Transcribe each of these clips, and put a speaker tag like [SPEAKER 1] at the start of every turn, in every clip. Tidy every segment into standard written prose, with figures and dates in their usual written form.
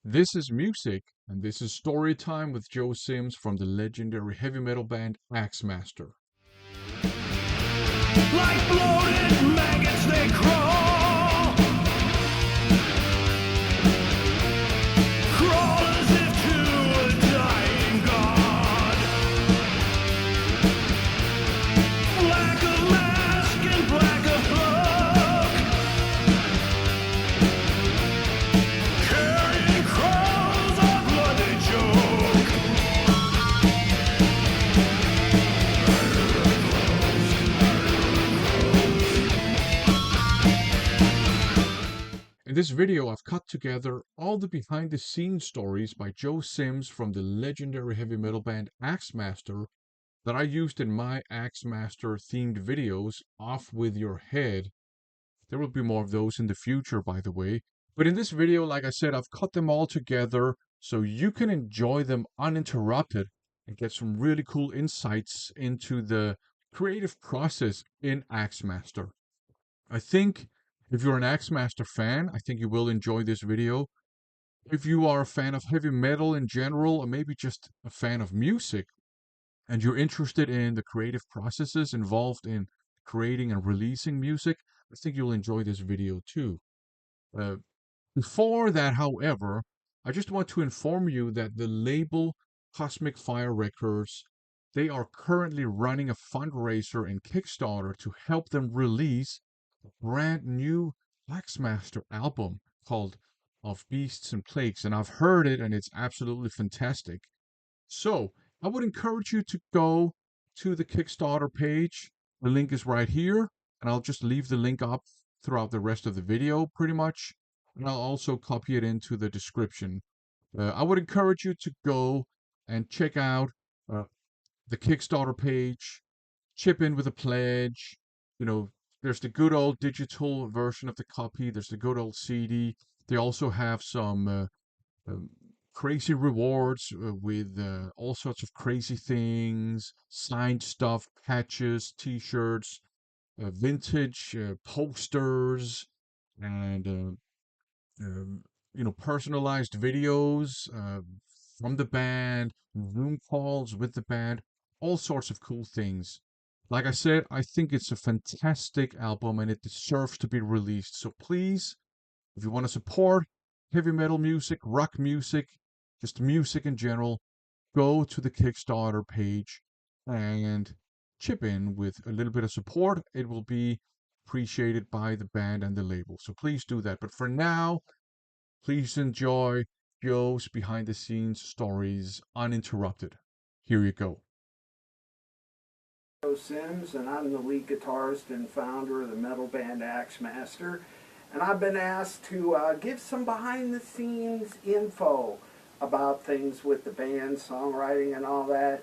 [SPEAKER 1] This is music, and this is Storytime with Joe Sims from the legendary heavy metal band Axemaster.
[SPEAKER 2] Like bloated maggots they crawl, crawl as if to a dying god. Black of mask and black of cloak, carrying crows of blood they choke.
[SPEAKER 1] In this video, I've cut together all the behind the scenes stories by Joe Sims from the legendary heavy metal band Axemaster that I used in my Axemaster themed videos, Off With Your Head. There will be more of those in the future, by the way. But in this video, like I said, I've cut them all together so you can enjoy them uninterrupted and get some really cool insights into the creative process in Axemaster. I think if you're an Axemaster fan, I think you will enjoy this video. If you are a fan of heavy metal in general, or maybe just a fan of music, and you're interested in the creative processes involved in creating and releasing music, I think you'll enjoy this video too. Uh, Before that, however, I just want to inform you that the label Cosmic Fire Records, they are currently running a fundraiser and Kickstarter to help them release a brand new Axemaster album called Of Beasts and Plagues. And I've heard it and it's absolutely fantastic. So I would encourage you to go to the Kickstarter page. The link is right here, and I'll just leave the link up throughout the rest of the video pretty much. And I'll also copy it into the description. I would encourage you to go and check out uh, the Kickstarter page, chip in with a pledge. You know, there's the good old digital version of the copy, there's the good old CD. They also have some um, crazy rewards with all sorts of crazy things, signed stuff, patches, t-shirts, vintage posters, and personalized videos from the band, Zoom calls with the band, all sorts of cool things. Like I said, I think it's a fantastic album and it deserves to be released. So please, if you want to support heavy metal music, rock music, just music in general, go to the Kickstarter page and chip in with a little bit of support. It will be appreciated by the band and the label. So please do that. But for now, please enjoy Joe's behind the scenes stories uninterrupted. Here you go.
[SPEAKER 3] Sims, and I'm the lead guitarist and founder of the metal band Axemaster. And I've been asked to give some behind-the-scenes info about things with the band, songwriting, and all that.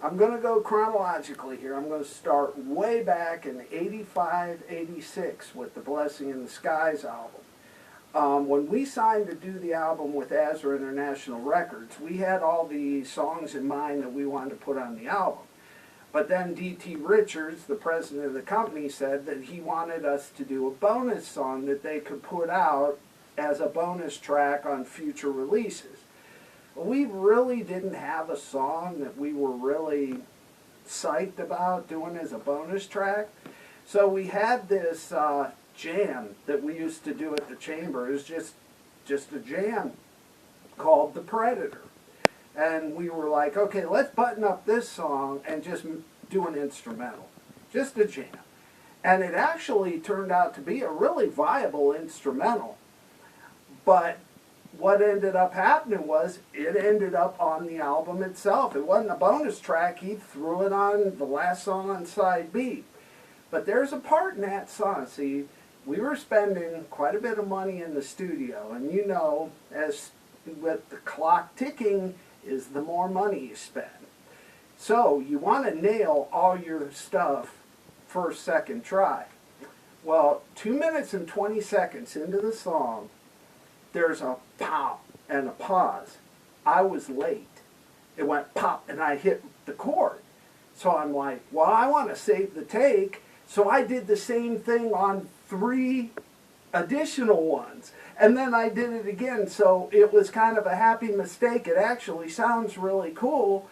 [SPEAKER 3] I'm going to go chronologically here. I'm going to start way back in 85, 86 with the Blessing in the Skies album. When we signed to do the album with Azra International Records, we had all the songs in mind that we wanted to put on the album. But then D.T. Richards, the president of the company, said that he wanted us to do a bonus song that they could put out as a bonus track on future releases. We really didn't have a song that we were really psyched about doing as a bonus track. So we had this jam that we used to do at the chamber. It was just a jam called The Predator. And we were like, okay, let's button up this song and just do an instrumental. Just a jam. And it actually turned out to be a really viable instrumental. But what ended up happening was it ended up on the album itself. It wasn't a bonus track. He threw it on the last song on side B. But there's a part in that song. See, we were spending quite a bit of money in the studio. And you know, as with the clock ticking, is the more money you spend. So you want to nail all your stuff first, second try. Well, 2 minutes and 20 seconds into the song, there's a pop and a pause. I was late. It went pop and I hit the chord. So I'm like, well, I want to save the take. So I did the same thing on 3 additional ones. And then I did it again, so it was kind of a happy mistake. It actually sounds really cool,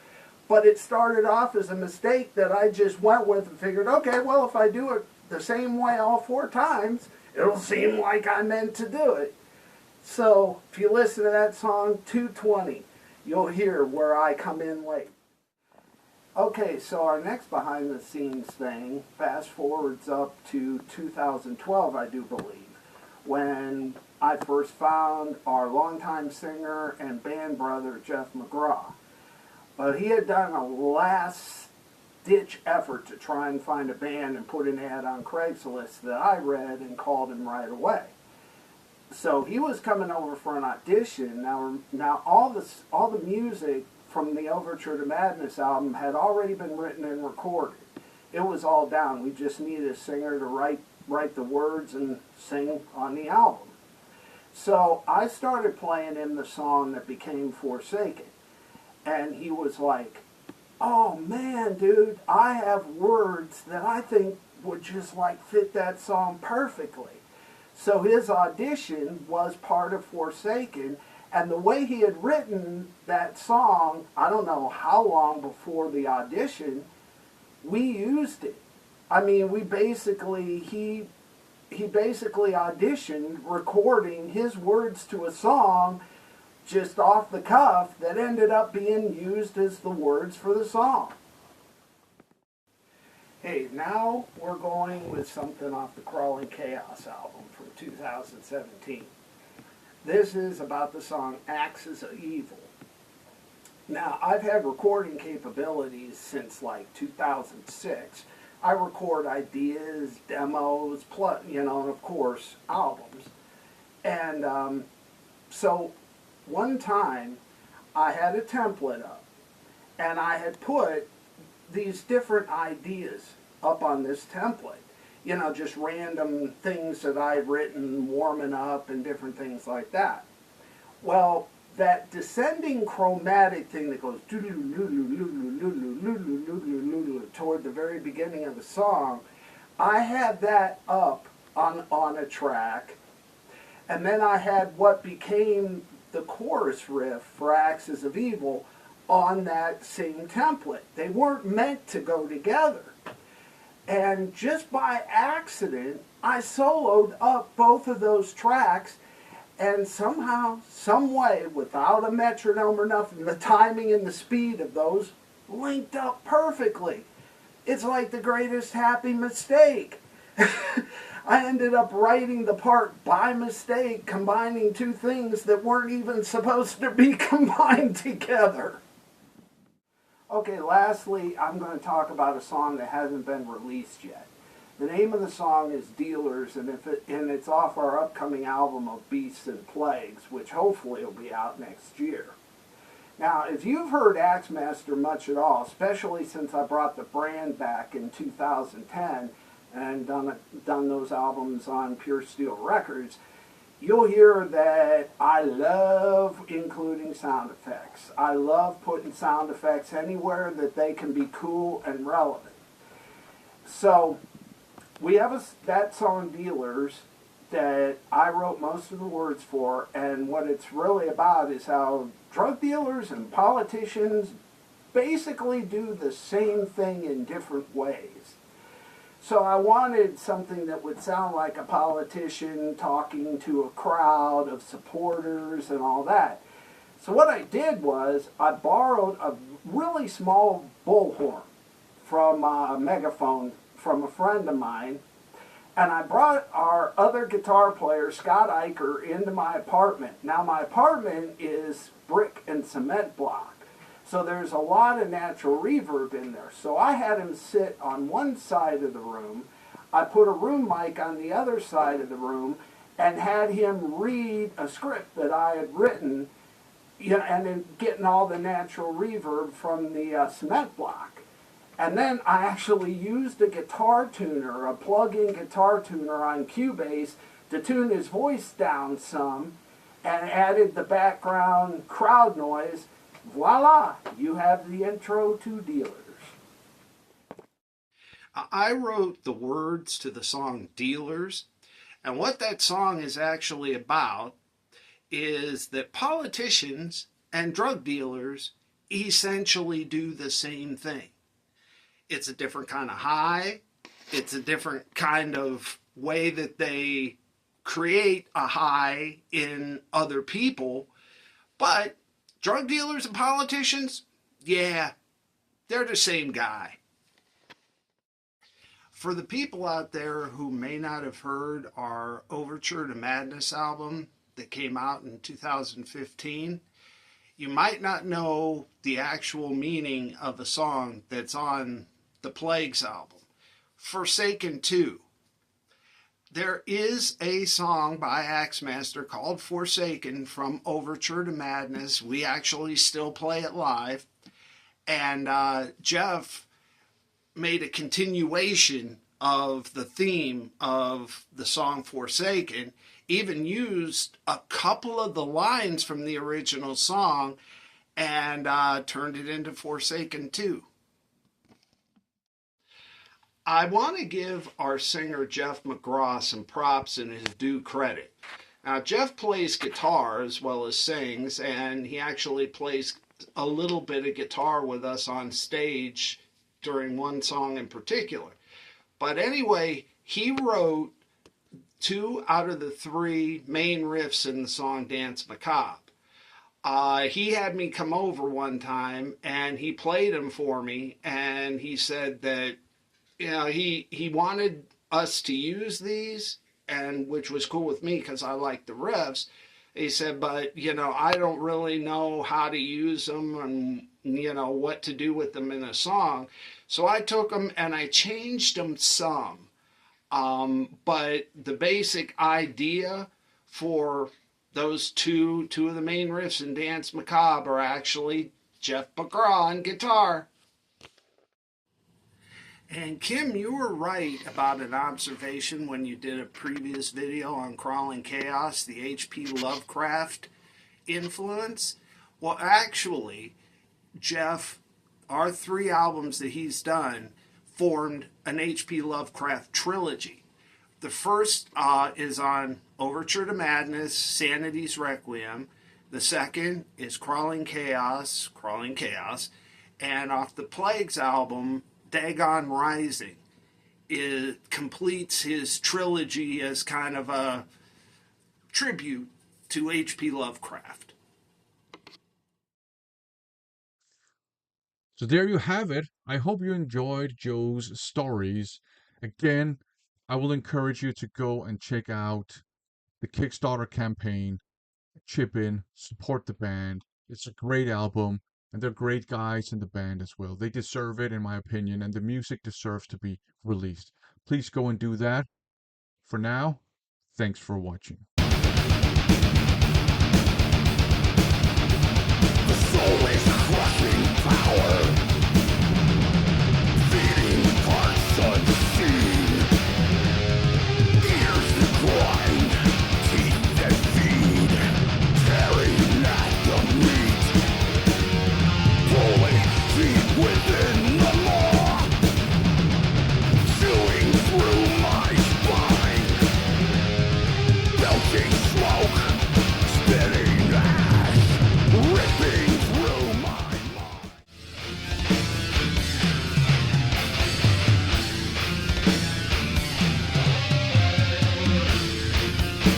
[SPEAKER 3] but it started off as a mistake that I just went with and figured, okay, well, if I do it the same way all 4 times, it'll seem like I meant to do it. So if you listen to that song, 220, you'll hear where I come in late. Okay, so our next behind the scenes thing fast forwards up to 2012, I do believe, when I first found our longtime singer and band brother, Jeff McGraw. But he had done a last-ditch effort to try and find a band and put an ad on Craigslist that I read and called him right away. So he was coming over for an audition. Now all the music from the Overture to Madness album had already been written and recorded. It was all down. We just needed a singer to write the words and sing on the album. So I started playing him the song that became Forsaken. And he was like, oh man, dude, I have words that I think would just like fit that song perfectly. So his audition was part of Forsaken, and the way he had written that song, I don't know how long before the audition, we used it. I mean, he basically auditioned recording his words to a song just off the cuff that ended up being used as the words for the song. Hey, now we're going with something off the Crawling Chaos album from 2017. This is about the song Axes of Evil. Now, I've had recording capabilities since like 2006. I record ideas, demos, and of course, albums. And so one time I had a template up and I had put these different ideas up on this template. Just random things that I'd written, warming up and different things like that. Well, that descending chromatic thing that goes toward the very beginning of the song, I had that up on a track, and then I had what became the chorus riff for Axes of Evil on that same template. They weren't meant to go together. And just by accident, I soloed up both of those tracks, and somehow, some way, without a metronome or nothing, the timing and the speed of those linked up perfectly. It's like the greatest happy mistake. I ended up writing the part by mistake, combining two things that weren't even supposed to be combined together. Okay, lastly, I'm going to talk about a song that hasn't been released yet. The name of the song is Dealers, and it's off our upcoming album of Beasts and Plagues, which hopefully will be out next year. Now, if you've heard Axemaster much at all, especially since I brought the brand back in 2010 and done those albums on Pure Steel Records, you'll hear that I love including sound effects. I love putting sound effects anywhere that they can be cool and relevant. So we have that song Dealers that I wrote most of the words for, and what it's really about is how drug dealers and politicians basically do the same thing in different ways. So I wanted something that would sound like a politician talking to a crowd of supporters and all that. So what I did was I borrowed a really small bullhorn from a megaphone from a friend of mine, and I brought our other guitar player, Scott Eicher, into my apartment. Now my apartment is brick and cement block, so there's a lot of natural reverb in there. So I had him sit on one side of the room. I put a room mic on the other side of the room and had him read a script that I had written, and then getting all the natural reverb from the cement block. And then I actually used a guitar tuner, a plug-in guitar tuner on Cubase to tune his voice down some and added the background crowd noise. Voila, you have the intro to Dealers.
[SPEAKER 4] I wrote the words to the song Dealers, and what that song is actually about
[SPEAKER 3] is that politicians and drug dealers essentially do the same thing. It's a different kind of high. It's a different kind of way that they create a high in other people. But drug dealers and politicians, yeah, they're the same guy. For the people out there who may not have heard our Overture to Madness album that came out in 2015, you might not know the actual meaning of a song that's on the Plagues album, Forsaken 2. There is a song by Axemaster called Forsaken from Overture to Madness. We actually still play it live. And Jeff made a continuation of the theme of the song Forsaken, even used a couple of the lines from the original song and turned it into Forsaken 2. I want to give our singer Jeff McGraw some props and his due credit. Now, Jeff plays guitar as well as sings, and he actually plays a little bit of guitar with us on stage during one song in particular. But anyway, he wrote 2 out of the 3 main riffs in the song Dance Macabre. He had me come over one time, and he played them for me, and he said that he wanted us to use these, and which was cool with me because I like the riffs. He said, but, I don't really know how to use them and, what to do with them in a song. So I took them and I changed them some. But the basic idea for those two of the main riffs in Dance Macabre are actually Jeff McGraw on guitar. And Kim, you were right about an observation when you did a previous video on Crawling Chaos, the H.P. Lovecraft influence. Well, actually, Jeff, our 3 albums that he's done formed an H.P. Lovecraft trilogy. The first is on Overture to Madness, Sanity's Requiem. The second is Crawling Chaos, and off the Plagues album, Dagon Rising. It completes his trilogy as kind of a tribute to H.P. Lovecraft.
[SPEAKER 1] So there you have it. I hope you enjoyed Joe's stories. Again, I will encourage you to go and check out the Kickstarter campaign, chip in, support the band. It's a great album, and they're great guys in the band as well. They deserve it, in my opinion, and the music deserves to be released. Please go and do that. For now, thanks for watching.
[SPEAKER 4] The soul is crushing power, feeding hearts unseen. Ears that grind, teeth that feed, tearing at the meat, pulling deep within the maw, chewing through my spine, belching smoke.